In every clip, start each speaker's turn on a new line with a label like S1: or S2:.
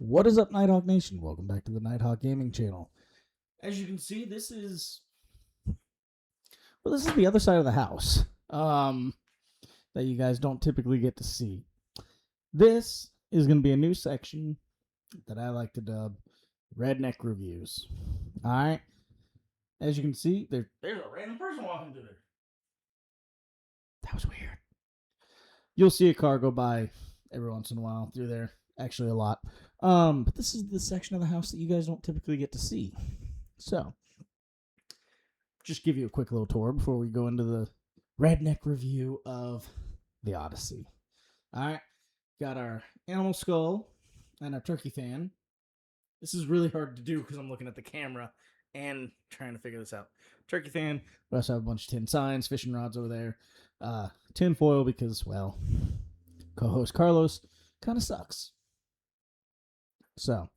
S1: What is up, Nighthawk Nation? Welcome back to the Nighthawk Gaming channel. As you can see, this is the other side of the house that you guys don't typically get to see. This is going to be a new section that I like to dub Redneck Reviews. All right. As you can see, there's a random person walking through there. That was weird. You'll see a car go by every once in a while through there. Actually, a lot. But this is the section of the house that you guys don't typically get to see. So, just give you a quick little tour before we go into the Redneck review of the Odyssey. All right. Got our animal skull and our turkey fan. This is really hard to do because I'm looking at the camera and trying to figure this out. Turkey fan. We also have a bunch of tin signs, fishing rods over there. Tin foil because, well, co-host Carlos kind of sucks. So,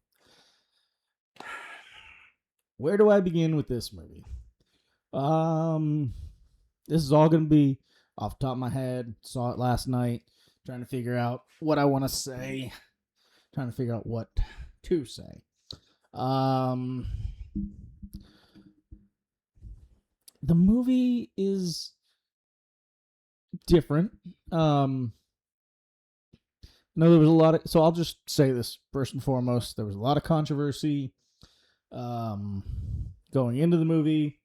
S1: where do I begin with this movie? This is all going to be off the top of my head. Saw it last night. Trying to figure out what I want to say. Trying to figure out what to say. The movie is different. No, there was a lot of... So I'll just say this first and foremost. There was a lot of controversy going into the movie.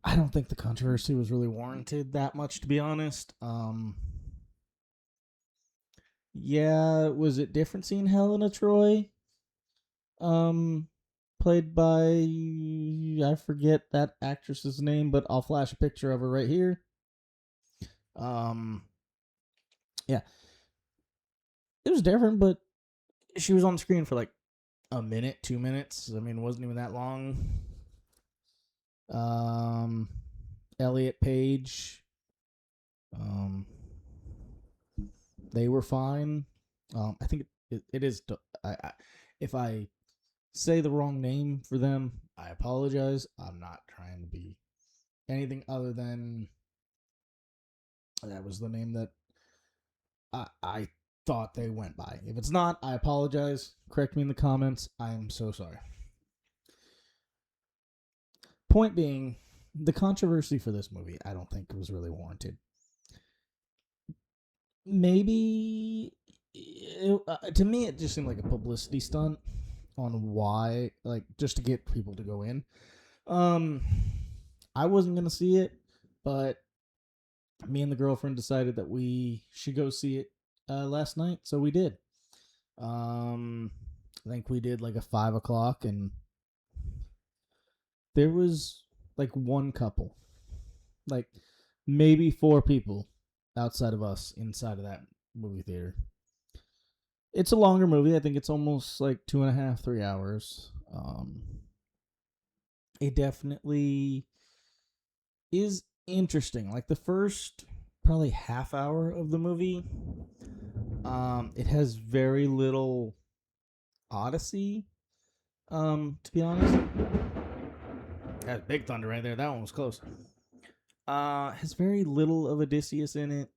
S1: I don't think the controversy was really warranted that much, to be honest. Yeah, was it different seeing Helena Troy? Played by... I forget that actress's name, but I'll flash a picture of her right here. Yeah. It was different, but she was on screen for like a minute, 2 minutes. I mean, it wasn't even that long. Elliot Page. They were fine. I think it is. If I say the wrong name for them, I apologize. I'm not trying to be anything other than that was the name that I thought they went by. If it's not, I apologize. Correct me in the comments. I am so sorry. Point being, the controversy for this movie, I don't think was really warranted. Maybe, to me, it just seemed like a publicity stunt on why, like, just to get people to go in. I wasn't going to see it, but me and the girlfriend decided that we should go see it last night, so we did. I think we did like a 5 o'clock, and there was like one couple, like maybe 4 people outside of us inside of that movie theater. It's a longer movie. I think it's almost like 2.5, 3 hours. It definitely is interesting. Like the first probably half hour of the movie, it has very little Odyssey, to be honest. That's big thunder right there. That one was close. Has very little of Odysseus in it.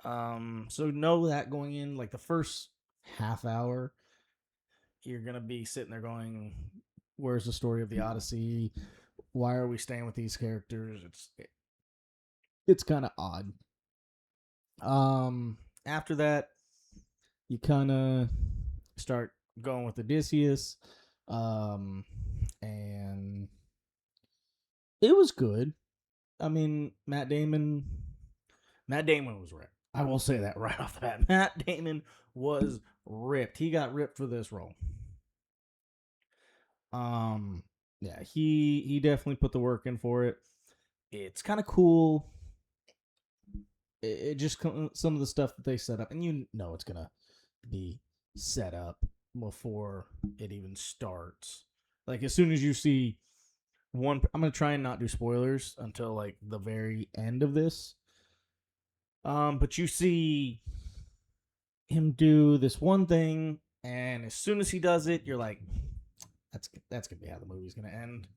S1: So know that going in, like the first half hour, you're gonna be sitting there going, where's the story of the Odyssey? Why are we staying with these characters? It's kind of odd. After that, you kind of start going with Odysseus, and it was good. I mean, Matt Damon was ripped. I will say that right off the bat. Matt Damon was ripped. He got ripped for this role. Yeah, he definitely put the work in for it. It's kind of cool. It just some of the stuff that they set up, and you know it's gonna be set up before it even starts. Like as soon as you see one, I'm gonna try and not do spoilers until like the very end of this. But you see him do this one thing, and as soon as he does it, you're like, that's gonna be how the movie's gonna end.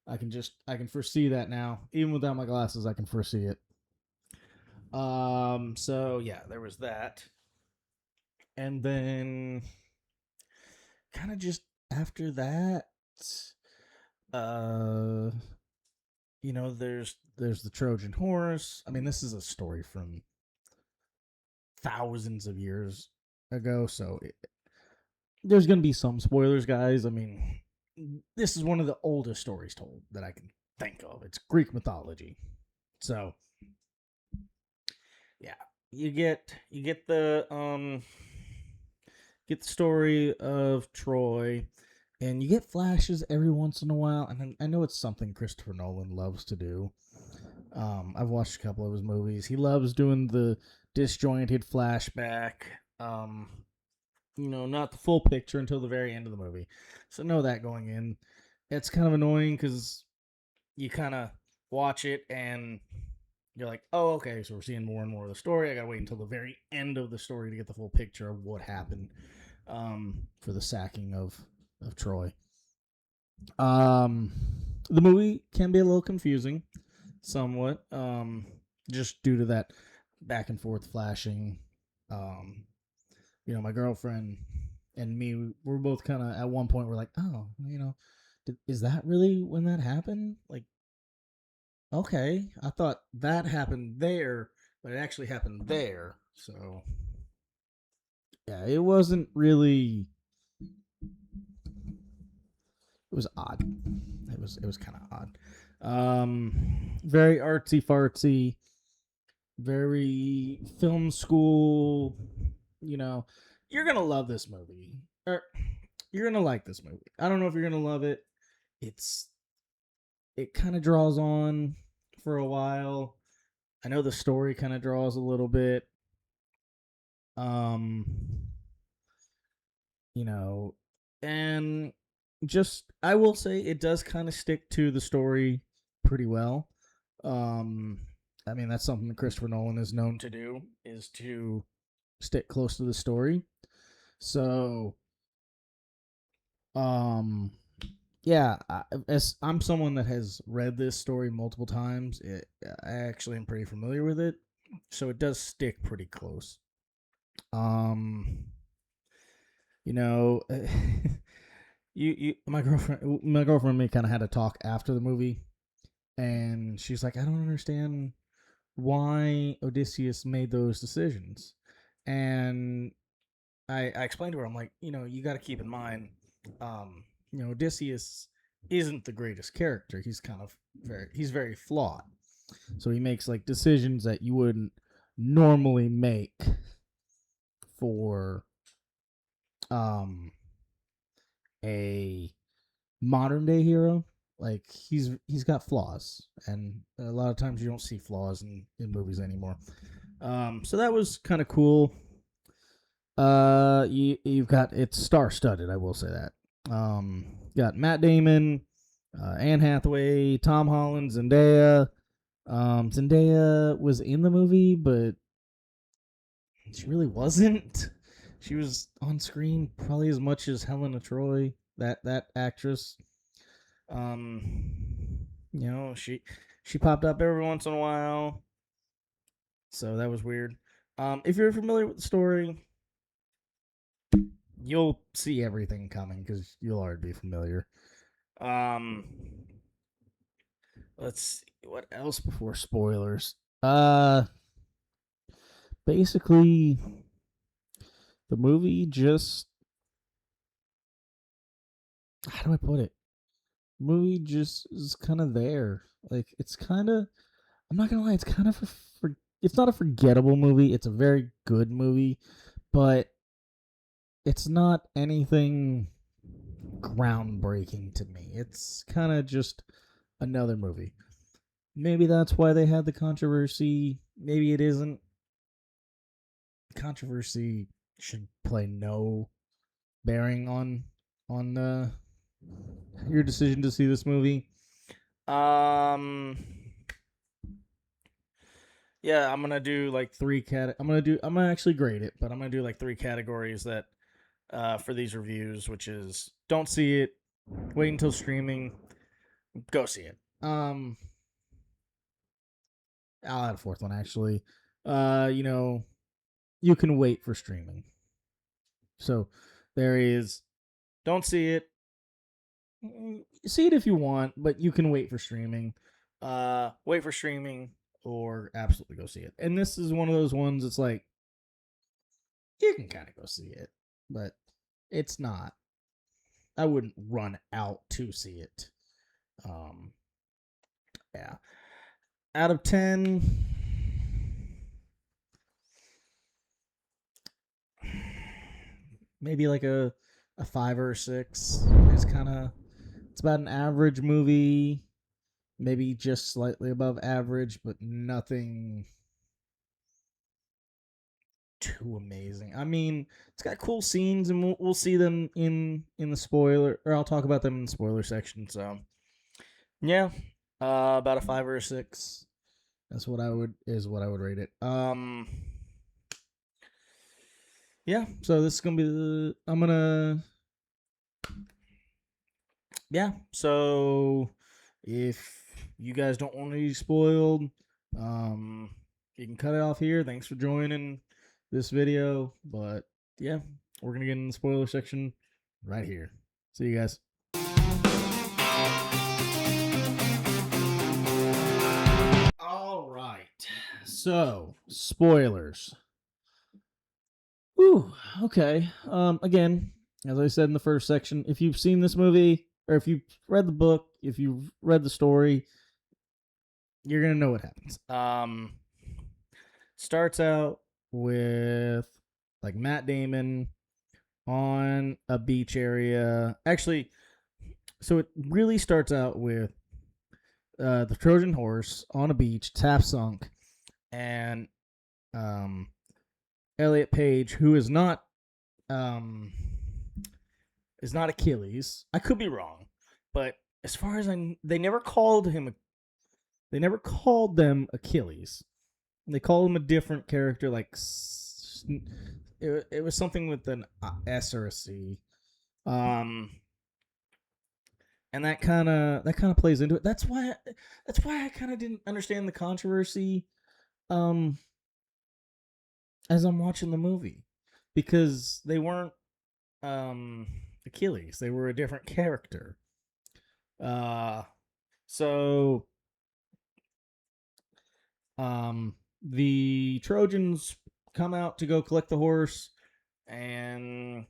S1: I can foresee that now. Even without my glasses, I can foresee it. So yeah, there was that. And then kind of just after that, uh, there's the Trojan horse. I mean, this is a story from thousands of years ago, so there's gonna be some spoilers, guys. I mean, this is one of the oldest stories told that I can think of. It's Greek mythology, so yeah, you get the story of Troy, and you get flashes every once in a while. And I know it's something Christopher Nolan loves to do. I've watched a couple of his movies. He loves doing the disjointed flashback. Not the full picture until the very end of the movie. So know that going in. It's kind of annoying because you kind of watch it and you're like, oh, okay, so we're seeing more and more of the story. I gotta wait until the very end of the story to get the full picture of what happened for the sacking of Troy. Um, the movie can be a little confusing, somewhat, just due to that back and forth flashing. Um, my girlfriend and me, we're both kind of at one point we're like, oh, is that really when that happened? Like, okay, I thought that happened there, but it actually happened there. So yeah, it wasn't really. It was odd. It was kind of odd. Very artsy fartsy, very film school. You know, you're gonna love this movie, or you're gonna like this movie. I don't know if you're gonna love it. It kind of draws on for a while. I know the story kind of draws a little bit. Um, you know, and just I will say it does kind of stick to the story pretty well. Um, I mean that's something that Christopher Nolan is known to do is to stick close to the story. So, um, yeah, as I'm someone that has read this story multiple times, I actually am pretty familiar with it, so it does stick pretty close. Um, you know, my girlfriend and me kind of had a talk after the movie, and she's like, I don't understand why Odysseus made those decisions, and I explained to her, I'm like, you got to keep in mind, Odysseus isn't the greatest character. He's very flawed. So he makes like decisions that you wouldn't normally make for um a modern day hero. Like he's got flaws, and a lot of times you don't see flaws in movies anymore. So that was kind of cool. You've got it's star studded. I will say that. Got Matt Damon, Anne Hathaway, Tom Holland, Zendaya. Zendaya was in the movie, but she really wasn't. She was on screen probably as much as Helena Troy, that actress. She popped up every once in a while, so that was weird. If you're familiar with the story, you'll see everything coming because you'll already be familiar. Um, let's see what else before spoilers. Basically, the movie just how do I put it? The movie just is kind of there. Like it's kind of. I'm not gonna lie. It's kind of it's not a forgettable movie. It's a very good movie, but it's not anything groundbreaking to me. It's kind of just another movie. Maybe that's why they had the controversy. Maybe it isn't. Controversy should play no bearing on your decision to see this movie. Um, yeah, I'm gonna do like I'm gonna actually grade it, but I'm gonna do like three categories that for these reviews, which is don't see it, wait until streaming, go see it. I'll add a fourth one actually. You can wait for streaming. So there is. Don't see it. See it if you want, but you can wait for streaming. Wait for streaming or absolutely go see it. And this is one of those ones. It's like you can kind of go see it, but it's not. I wouldn't run out to see it. Um, yeah. Out of 10, maybe like a 5 or a 6. It's about an average movie, maybe just slightly above average, but nothing too amazing. I mean, it's got cool scenes, and we'll see them in the spoiler, or I'll talk about them in the spoiler section. So yeah, about a 5 or a 6. That's what I would rate it. Yeah. So this is gonna be yeah. So if you guys don't want to be spoiled, you can cut it off here. Thanks for joining this video. But yeah, we're gonna get in the spoiler section right here. See you guys. All right. So spoilers. Ooh, okay. Again, as I said in the first section, if you've seen this movie, or if you've read the book, if you've read the story, you're gonna know what happens. Starts out with like Matt Damon on a beach area. Actually, so it really starts out with the Trojan horse on a beach, it's half sunk, and Elliot Page, who um, is not Achilles. I could be wrong, but as far as they never called him. They never called them Achilles. They called him a different character, like it was something with an S or a C. And that kind of plays into it. That's why I kind of didn't understand the controversy as I'm watching the movie, because they weren't Achilles. They were a different character. So the Trojans come out to go collect the horse, and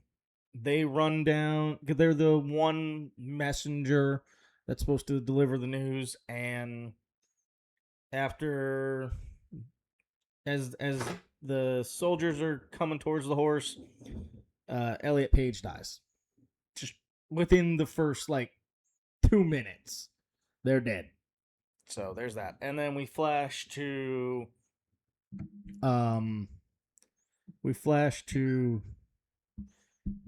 S1: they run down because they're the one messenger that's supposed to deliver the news. And after, as the soldiers are coming towards the horse, Elliot Page dies. Just within the first like 2 minutes, they're dead. So there's that. And then we flash to I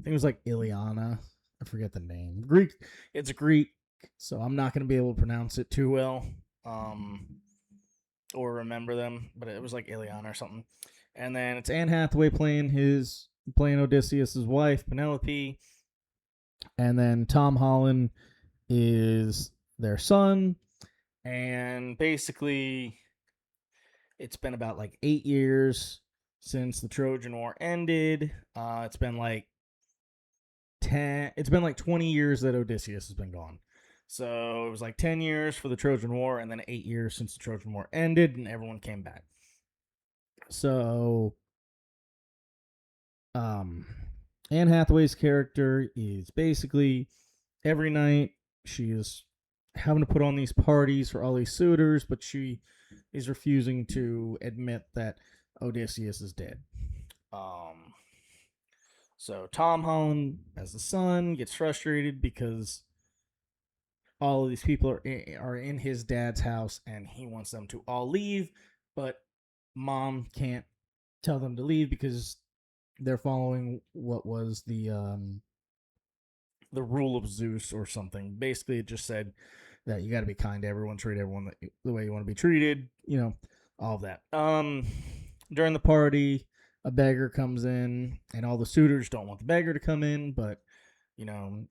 S1: think it was like Ileana. I forget the name. Greek. It's Greek, so I'm not going to be able to pronounce it too well, or remember them. But it was like Ileana or something. And then it's Anne Hathaway playing Odysseus's wife, Penelope. And then Tom Holland is their son. And basically, it's been about like 8 years since the Trojan War ended. It's been like 20 years that Odysseus has been gone. So it was like 10 years for the Trojan War, and then 8 years since the Trojan War ended, and everyone came back. So Anne Hathaway's character is basically every night she is having to put on these parties for all these suitors, but she is refusing to admit that Odysseus is dead. So Tom Holland, as the son, gets frustrated because all of these people are in his dad's house, and he wants them to all leave, but mom can't tell them to leave because they're following what was the rule of Zeus or something. Basically, it just said that you got to be kind to everyone, treat everyone the way you want to be treated, all of that. During the party, a beggar comes in, and all the suitors don't want the beggar to come in, but Tom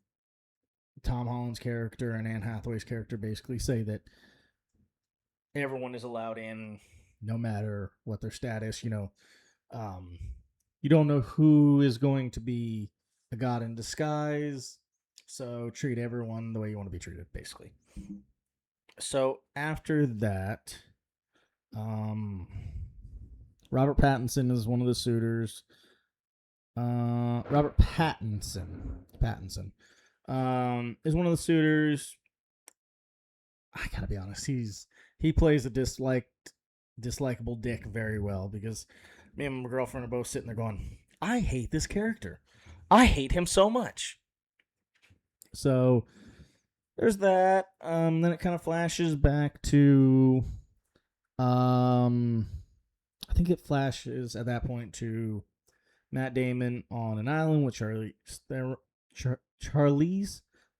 S1: Holland's character and Anne Hathaway's character basically say that everyone is allowed in, no matter what their status. you don't know who is going to be a god in disguise. So treat everyone the way you want to be treated, basically. So after that, um, Robert Pattinson is one of the suitors. Robert Pattinson is one of the suitors. I gotta be honest, he plays a dislikable dick very well, because me and my girlfriend are both sitting there going, I hate this character. I hate him so much. So there's that. Then it kind of flashes back to, I think it flashes at that point to Matt Damon on an island with Charlize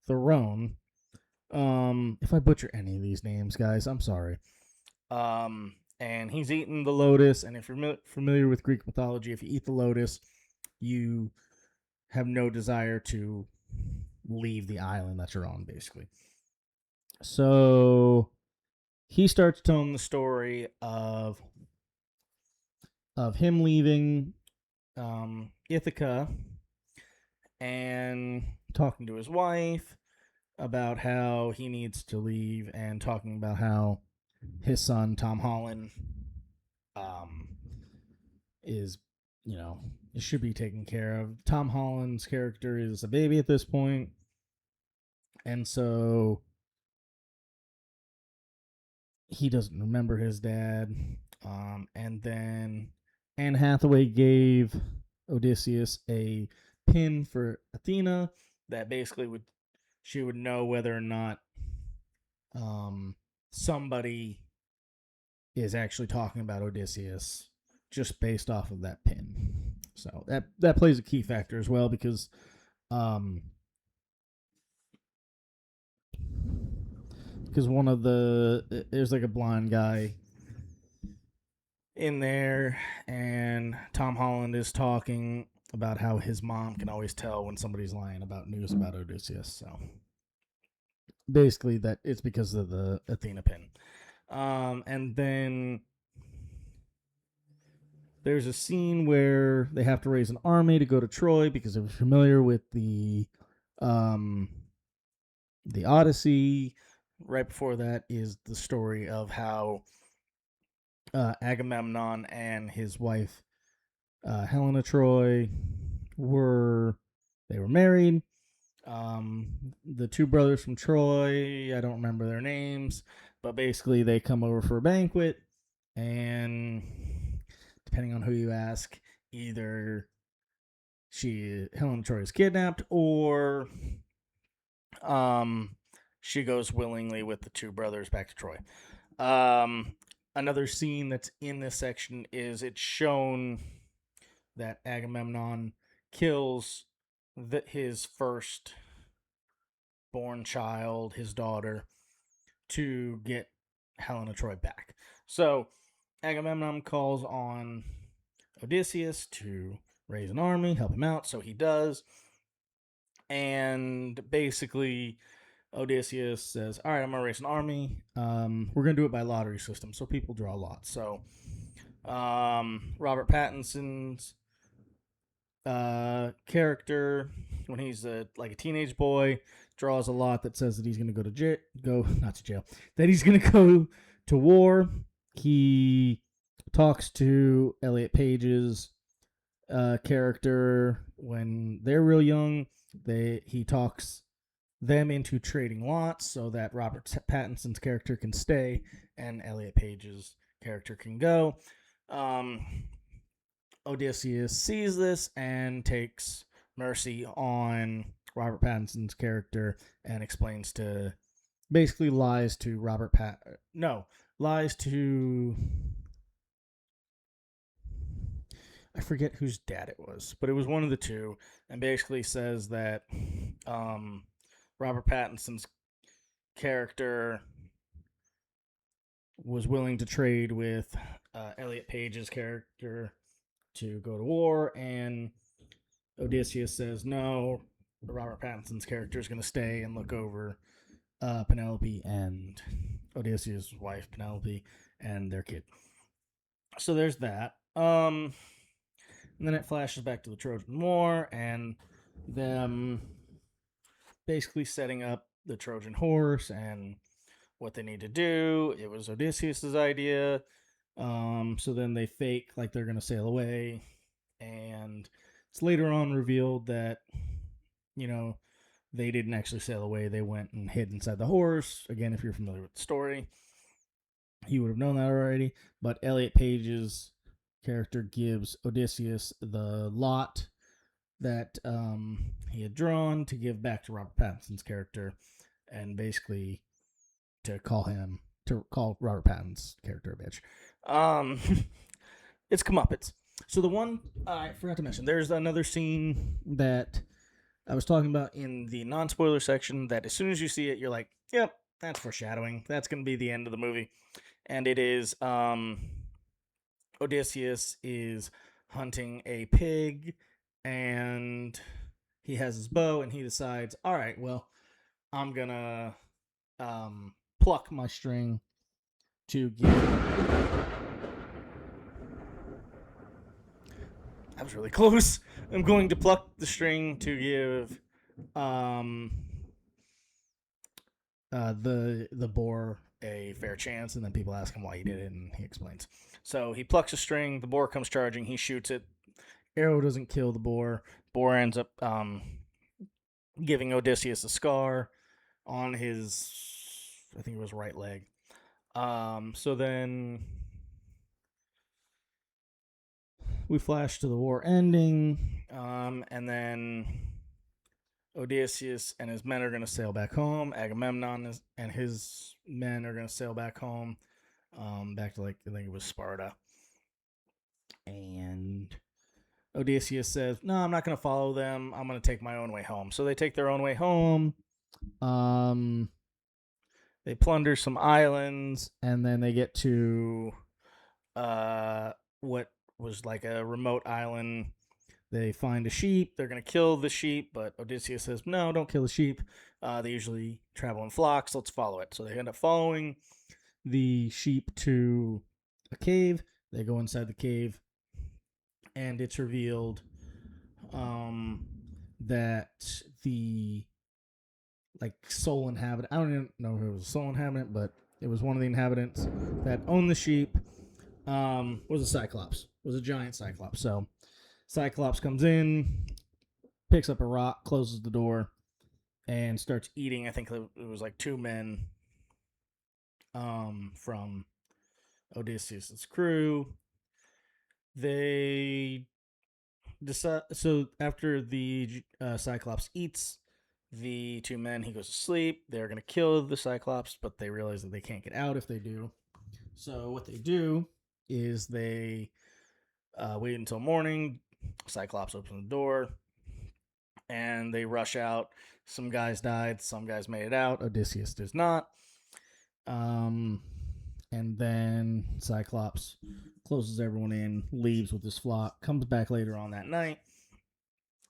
S1: Theron. If I butcher any of these names, guys, I'm sorry. And he's eating the lotus, and if you're familiar with Greek mythology, if you eat the lotus, you have no desire to leave the island that you're on, basically. So he starts telling the story of him leaving Ithaca and talking to his wife about how he needs to leave, and talking about how his son Tom Holland is, it should be taken care of. Tom Holland's character is a baby at this point, and so he doesn't remember his dad. And then Anne Hathaway gave Odysseus a pin for Athena that basically she would know whether or not somebody is actually talking about Odysseus just based off of that pin. So that plays a key factor as well, because one of there's like a blind guy in there, and Tom Holland is talking about how his mom can always tell when somebody's lying about news about Odysseus. So basically, that it's because of the Athena pin. And then there's a scene where they have to raise an army to go to Troy, because if you're familiar with the Odyssey, right before that is the story of how Agamemnon and his wife Helena Troy were married. The two brothers from Troy, I don't remember their names, but basically they come over for a banquet, and depending on who you ask, either Helena Troy is kidnapped, or she goes willingly with the two brothers back to Troy. Another scene that's in this section is it's shown that Agamemnon kills his first born child, his daughter, to get Helena Troy back. So Agamemnon calls on Odysseus to raise an army, help him out, so he does. And basically, Odysseus says, all right, I'm going to raise an army. We're going to do it by lottery system, so people draw lots. So Robert Pattinson's character, when he's a teenage boy, draws a lot that says that he's going to not to jail, that he's going to go to war. He talks to Elliot Page's character when they're real young. He talks them into trading lots so that Robert Pattinson's character can stay and Elliot Page's character can go. Odysseus sees this and takes mercy on Robert Pattinson's character and lies to I forget whose dad it was, but it was one of the two, and basically says that Robert Pattinson's character was willing to trade with Elliot Page's character to go to war, and Odysseus says no. Robert Pattinson's character is going to stay and look over Penelope and Odysseus' wife Penelope and their kid. So there's that. And then it flashes back to the Trojan War and them basically setting up the Trojan horse and what they need to do. It was Odysseus's idea. So then they fake like they're gonna sail away, and it's later on revealed that you know they didn't actually sail away. They went and hid inside the horse. Again, if you're familiar with the story, you would have known that already. But Elliot Page's character gives Odysseus the lot that he had drawn to give back to Robert Pattinson's character, and basically to call Robert Pattinson's character a bitch. It's comeuppance. So the one I forgot to mention, there's another scene that I was talking about in the non-spoiler section that as soon as you see it, you're like, yep, that's foreshadowing. That's going to be the end of the movie. And it is Odysseus is hunting a pig, and he has his bow, and he decides, all right, well, I'm going to pluck my string to give... That was really close. I'm going to pluck the string to give the boar a fair chance, and then people ask him why he did it, and he explains. So he plucks a string, the boar comes charging, he shoots it. Arrow doesn't kill the boar. Boar ends up giving Odysseus a scar on his, I think it was right leg. So then we flash to the war ending, and then Odysseus and his men are going to sail back home. Agamemnon and his men are going to sail back home, back to, like, I think it was Sparta. And Odysseus says, no, I'm not going to follow them. I'm going to take my own way home. So they take their own way home. They plunder some islands, and then they get to what was like a remote island. They find a sheep. They're going to kill the sheep, but Odysseus says, no, don't kill the sheep. They usually travel in flocks. Let's follow it. So they end up following the sheep to a cave. They go inside the cave, and it's revealed that the sole inhabitant, I don't even know if it was a sole inhabitant, but it was one of the inhabitants that owned the sheep, was a Cyclops, was a giant Cyclops. So Cyclops comes in, picks up a rock, closes the door, and starts eating. I think it was like two men from Odysseus' crew. They decide. So after the Cyclops eats the two men, he goes to sleep. They're going to kill the Cyclops, but they realize that they can't get out if they do. So what they do is they wait until morning. Cyclops opens the door, and they rush out. Some guys died. Some guys made it out. Odysseus does not. And then Cyclops closes everyone in, leaves with his flock, comes back later on that night.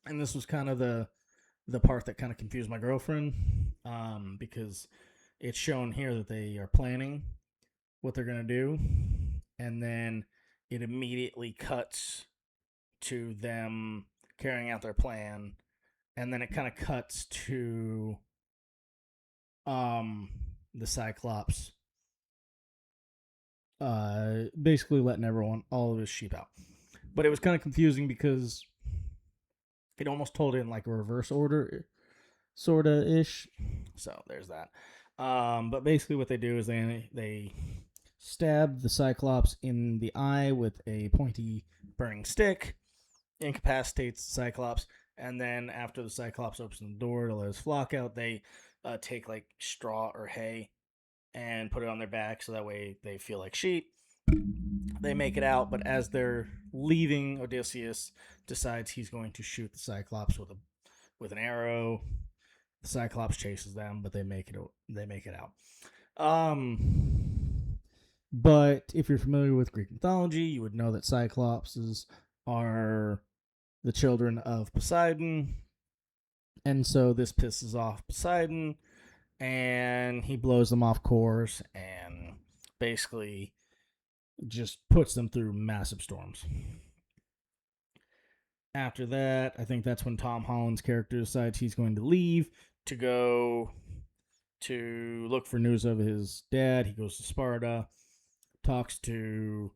S1: And this was kind of the part that kind of confused my girlfriend, because it's shown here that they are planning what they're going to do, and then it immediately cuts to them carrying out their plan, and then it kind of cuts to the Cyclops basically letting all of his sheep out. But it was kind of confusing because it almost told it in like a reverse order, sort of ish. So there's that. But basically what they do is they stab the Cyclops in the eye with a pointy burning stick, incapacitates the Cyclops, and then after the Cyclops opens the door to let his flock out, they take like straw or hay and put it on their back so that way they feel like sheep. They make it out, but as they're leaving, Odysseus decides he's going to shoot the Cyclops with an arrow. The Cyclops chases them, but they make it out. But if you're familiar with Greek mythology, you would know that Cyclopses are the children of Poseidon. And so this pisses off Poseidon, and he blows them off course and basically just puts them through massive storms. After that, I think that's when Tom Holland's character decides he's going to leave to go to look for news of his dad. He goes to Sparta, talks to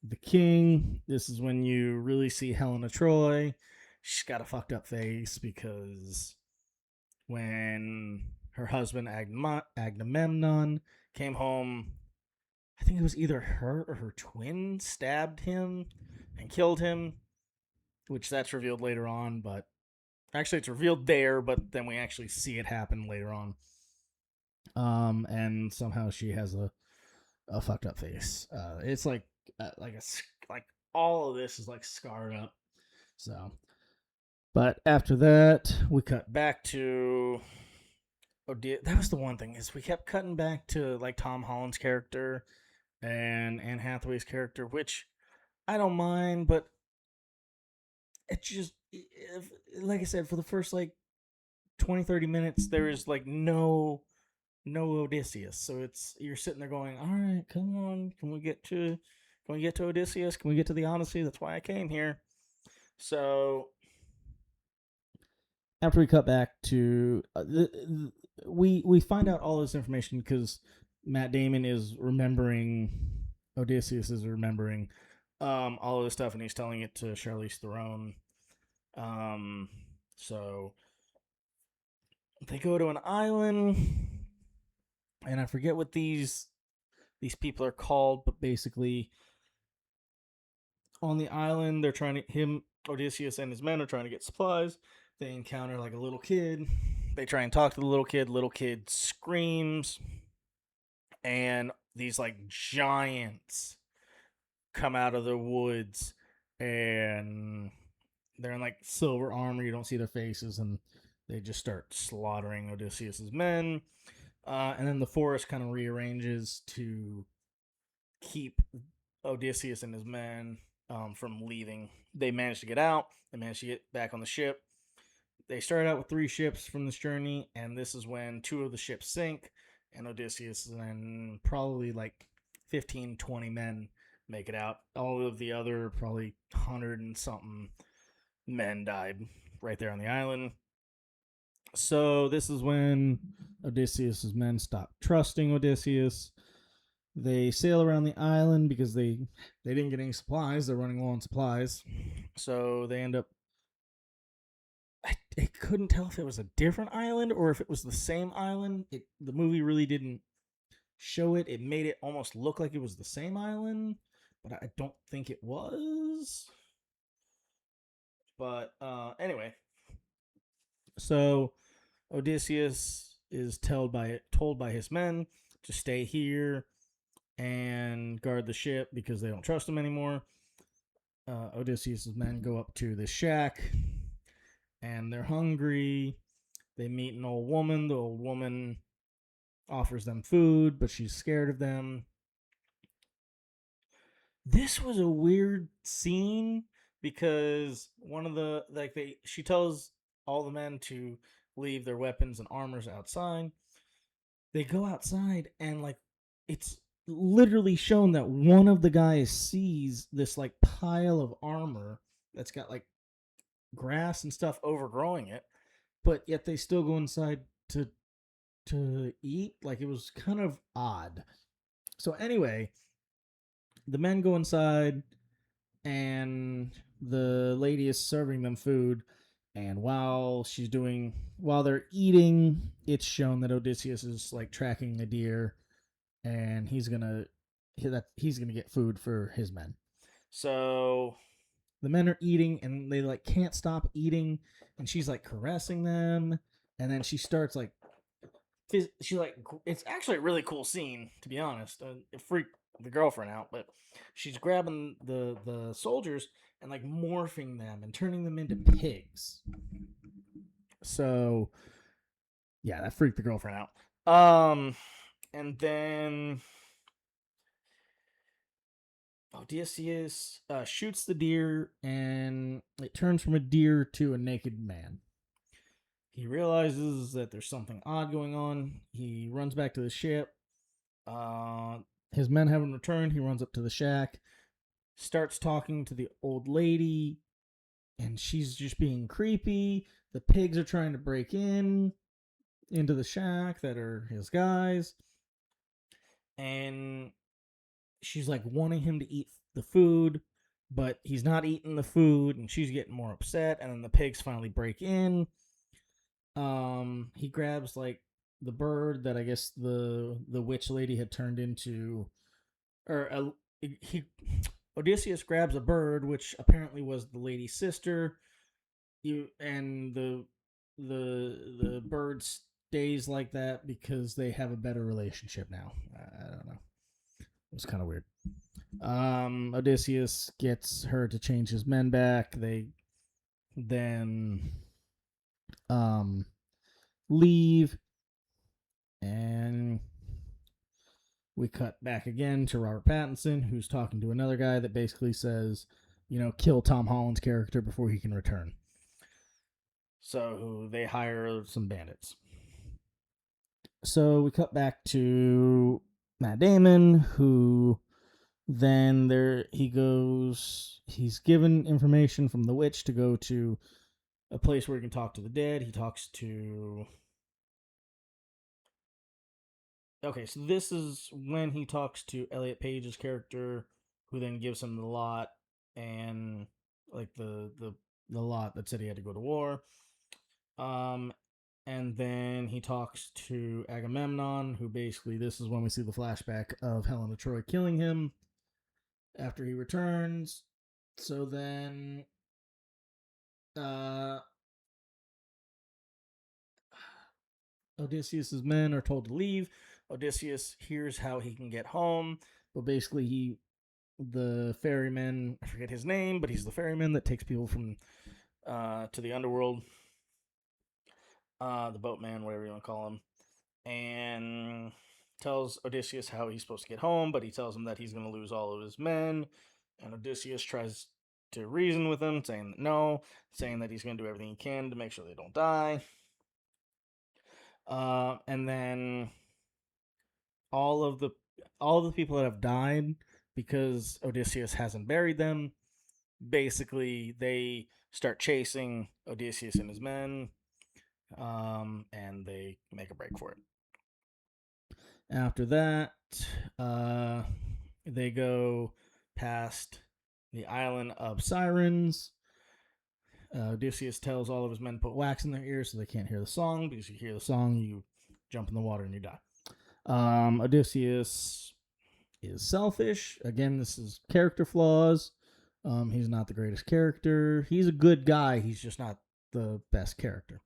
S1: the king. This is when you really see Helena Troy. She's got a fucked up face because when her husband Agamemnon came home, I think it was either her or her twin stabbed him and killed him, which that's revealed later on, but actually it's revealed there, but then we actually see it happen later on. And somehow she has a fucked up face. It's like all of this is like scarred up. So, but after that, we cut back to that was the one thing is we kept cutting back to like Tom Holland's character and Anne Hathaway's character, which I don't mind, but it just like I said, for the first like 20-30 minutes, there is like no Odysseus. So it's you're sitting there going, all right, come on, can we get to Odysseus? Can we get to the Odyssey? That's why I came here. So after we cut back to we find out all this information because Matt Damon is remembering Odysseus is remembering all of this stuff and he's telling it to Charlize Theron. So they go to an island and I forget what these people are called, but basically on the island they're trying to him Odysseus and his men are trying to get supplies. They encounter like a little kid. They try and talk to the little kid. Little kid screams, and these like giants come out of the woods, and they're in like silver armor. You don't see their faces, and they just start slaughtering Odysseus's men. And then the forest kind of rearranges to keep Odysseus and his men from leaving. They manage to get out. They manage to get back on the ship. They started out with 3 ships from this journey, and this is when 2 of the ships sink, and Odysseus and probably like 15, 20 men make it out. All of the other probably 100 and something men died right there on the island. So this is when Odysseus's men stop trusting Odysseus. They sail around the island because they didn't get any supplies. They're running low on supplies. So they end up I couldn't tell if it was a different island or if it was the same island. The movie really didn't show it. It made it almost look like it was the same island, but I don't think it was. But anyway, so Odysseus is told by his men to stay here and guard the ship because they don't trust him anymore. Odysseus' men go up to the shack and they're hungry. They meet an old woman. The old woman offers them food, but she's scared of them. This was a weird scene because one of the she tells all the men to leave their weapons and armors outside. They go outside and like it's literally shown that one of the guys sees this like pile of armor that's got like grass and stuff overgrowing it, but yet they still go inside to eat. Like it was kind of odd. So anyway, the men go inside and the lady is serving them food, and while they're eating, it's shown that Odysseus is like tracking a deer and he's going to get food for his men. So the men are eating and they like can't stop eating, and she's like caressing them, and then she starts like it's actually a really cool scene, to be honest. It freaked the girlfriend out, but she's grabbing the soldiers and like morphing them and turning them into pigs. So yeah, that freaked the girlfriend out. And then Odysseus shoots the deer, and it turns from a deer to a naked man. He realizes that there's something odd going on. He runs back to the ship. His men haven't returned. He runs up to the shack, starts talking to the old lady, and she's just being creepy. The pigs are trying to break into the shack that are his guys, and she's like wanting him to eat the food, but he's not eating the food, and she's getting more upset. And then the pigs finally break in. He grabs like the bird that I guess the witch lady had turned into, or he Odysseus grabs a bird, which apparently was the lady's sister. And the bird stays like that because they have a better relationship now. I don't know. It was kind of weird. Odysseus gets her to change his men back. They then um, leave, and we cut back again to Robert Pattinson, who's talking to another guy that basically says, kill Tom Holland's character before he can return. So they hire some bandits. So we cut back to Matt Damon, who then he's given information from the witch to go to a place where he can talk to the dead. He talks to Okay, so this is when he talks to Elliot Page's character, who then gives him the lot and like the lot that said he had to go to war. Um, and then he talks to Agamemnon, who basically this is when we see the flashback of Helen of Troy killing him after he returns. So then, uh, Odysseus's men are told to leave. Odysseus hears how he can get home, but basically the ferryman, I forget his name, but he's the ferryman that takes people from to the underworld, the boatman, whatever you want to call him, and tells Odysseus how he's supposed to get home, but he tells him that he's going to lose all of his men, and Odysseus tries to reason with him, saying that no, saying that he's going to do everything he can to make sure they don't die. And then all of the all of the people that have died because Odysseus hasn't buried them, basically they start chasing Odysseus and his men, and they make a break for it. After that, uh, they go past the island of Sirens. Odysseus tells all of his men to put wax in their ears so they can't hear the song, because you hear the song, you jump in the water and you die. Odysseus is selfish. Again, this is character flaws. He's not the greatest character. He's a good guy. He's just not the best character.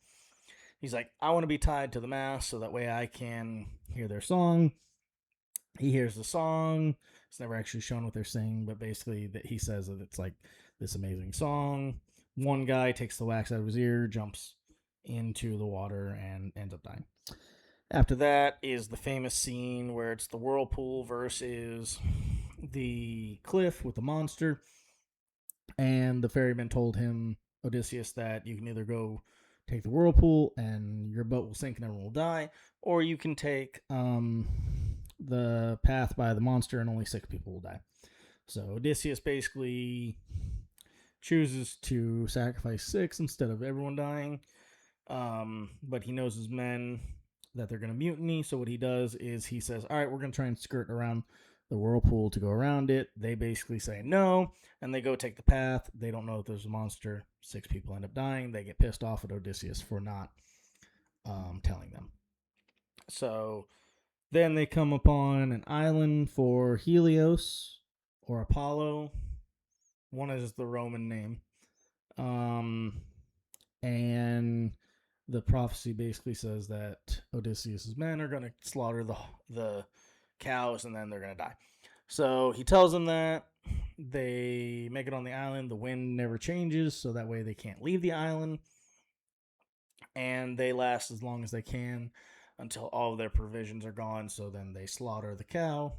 S1: He's like, I want to be tied to the mast so that way I can hear their song. He hears the song. It's never actually shown what they're singing, but basically that he says that it's like this amazing song. One guy takes the wax out of his ear, jumps into the water, and ends up dying. After that is the famous scene where it's the whirlpool versus the cliff with the monster. And the ferryman told him, Odysseus, that you can either go take the whirlpool and your boat will sink and everyone will die, or you can take the path by the monster and only 6 people will die. So Odysseus basically chooses to sacrifice 6 instead of everyone dying. But he knows his men that they're going to mutiny. So what he does is he says, all right, we're going to try and skirt around the whirlpool to go around it. They basically say no, and they go take the path. They don't know that there's a monster. 6 people end up dying. They get pissed off at Odysseus for not telling them. So then they come upon an island for Helios or Apollo. One is the Roman name. And the prophecy basically says that Odysseus' men are going to slaughter the cows and then they're going to die. So he tells them that. They make it on the island. The wind never changes, so that way they can't leave the island. And they last as long as they can until all of their provisions are gone, so then they slaughter the cow.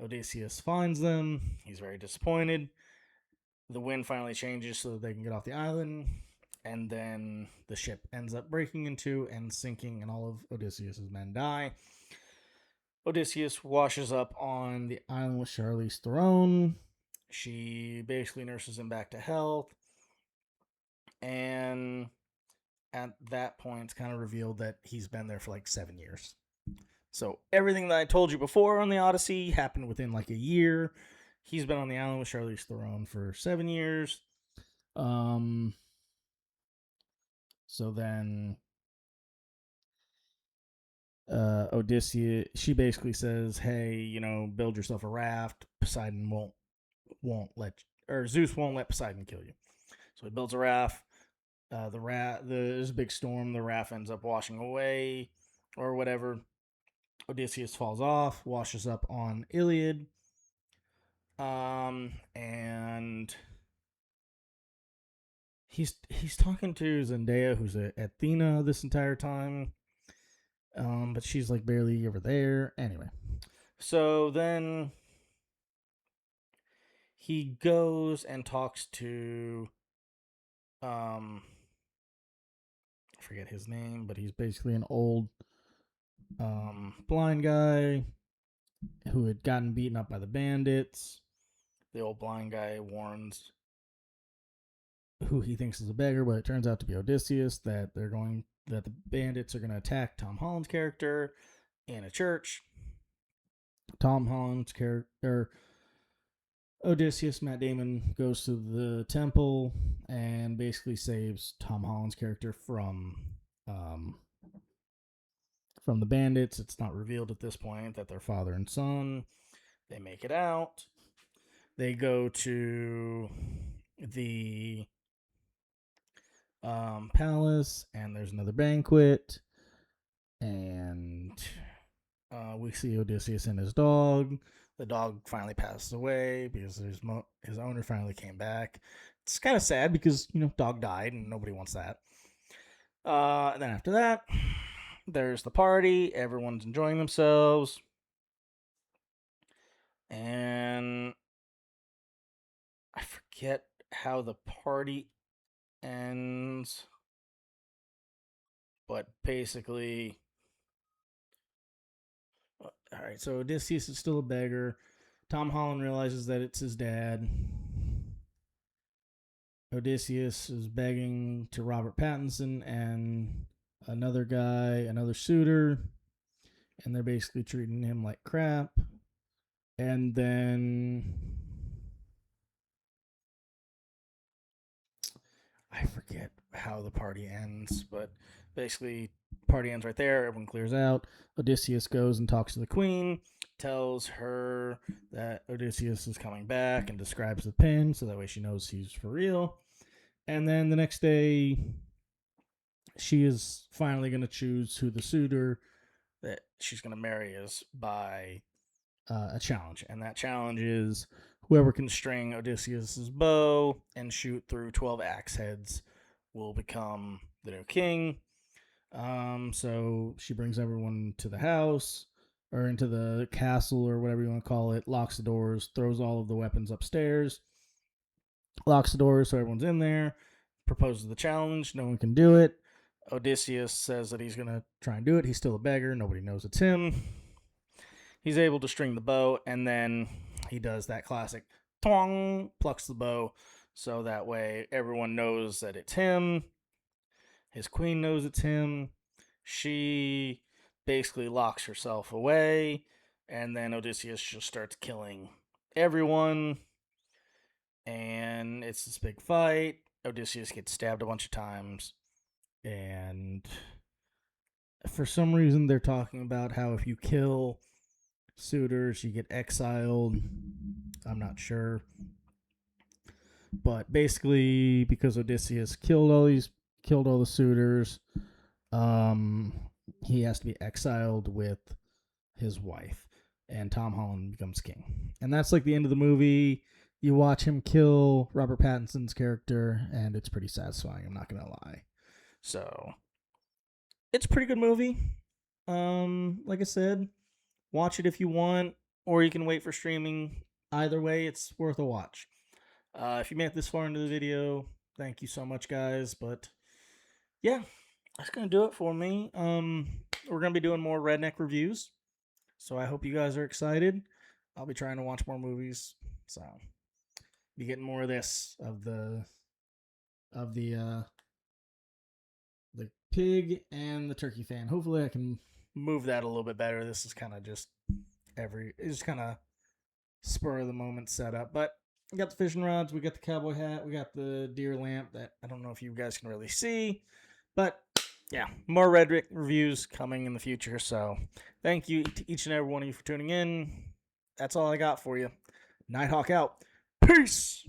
S1: Odysseus finds them. He's very disappointed. The wind finally changes so that they can get off the island. And then the ship ends up breaking in 2 and sinking, and all of Odysseus' men die. Odysseus washes up on the island with Charlize Theron. She basically nurses him back to health. And at that point, it's kind of revealed that he's been there for like 7 years. So everything that I told you before on the Odyssey happened within like a year. He's been on the island with Charlize Theron for 7 years. Um. So then, Odyssey, she basically says, "Hey, build yourself a raft. Poseidon won't let, or Zeus won't let Poseidon kill you." So he builds a raft. There's a big storm. The raft ends up washing away, or whatever. Odysseus falls off, washes up on Iliad, and he's talking to Zendaya, who's a Athena this entire time, but she's like barely ever there. Anyway, so then he goes and talks to I forget his name, but he's basically an old blind guy who had gotten beaten up by the bandits. The old blind guy warns who he thinks is a beggar, but it turns out to be Odysseus, that the bandits are going to attack Tom Holland's character in a church. Tom Holland's character, Odysseus, Matt Damon, goes to the temple and basically saves Tom Holland's character from the bandits. It's not revealed at this point that they're father and son. They make it out. They go to the palace, and there's another banquet, and we see Odysseus and his dog. The dog finally passes away because his owner finally came back. It's kind of sad because dog died and nobody wants that. And then after that, there's the party. Everyone's enjoying themselves, and I forget how the party ends, but basically, all right. So Odysseus is still a beggar. Tom Holland realizes that it's his dad. Odysseus is begging to Robert Pattinson and another suitor, and they're basically treating him like crap. And then I forget how the party ends, but basically, party ends right there. Everyone clears out. Odysseus goes and talks to the queen, tells her that Odysseus is coming back, and describes the pin so that way she knows he's for real. And then the next day, she is finally going to choose who the suitor that she's going to marry is by a challenge. And that challenge is whoever can string Odysseus's bow and shoot through 12 axe heads will become the new king. So she brings everyone to the house or into the castle or whatever you want to call it, locks the doors, throws all of the weapons upstairs, locks the doors so everyone's in there, proposes the challenge. No one can do it. Odysseus says that he's going to try and do it. He's still a beggar. Nobody knows it's him. He's able to string the bow, and then he does that classic tong, plucks the bow, so that way everyone knows that it's him. His queen knows it's him. She basically locks herself away, and then Odysseus just starts killing everyone, and it's this big fight. Odysseus gets stabbed a bunch of times, and for some reason they're talking about how if you kill suitors, you get exiled. I'm not sure. But basically, because Odysseus killed all the suitors, he has to be exiled with his wife, and Tom Holland becomes king. And that's like the end of the movie. You watch him kill Robert Pattinson's character, and it's pretty satisfying. I'm not gonna lie. So it's a pretty good movie. Like I said, watch it if you want, or you can wait for streaming. Either way, it's worth a watch. If you made it this far into the video, thank you so much, guys. But yeah, that's gonna do it for me. We're gonna be doing more Redneck reviews, so I hope you guys are excited. I'll be trying to watch more movies, so be getting more of this of the of the pig and the turkey fan. Hopefully I can move that a little bit better. This is kind of just it's kind of spur of the moment setup. But we got the fishing rods, we got the cowboy hat, we got the deer lamp that I don't know if you guys can really see, but yeah, more Redneck reviews coming in the future. So thank you to each and every one of you for tuning in. That's all I got for you. Nighthawk out. Peace.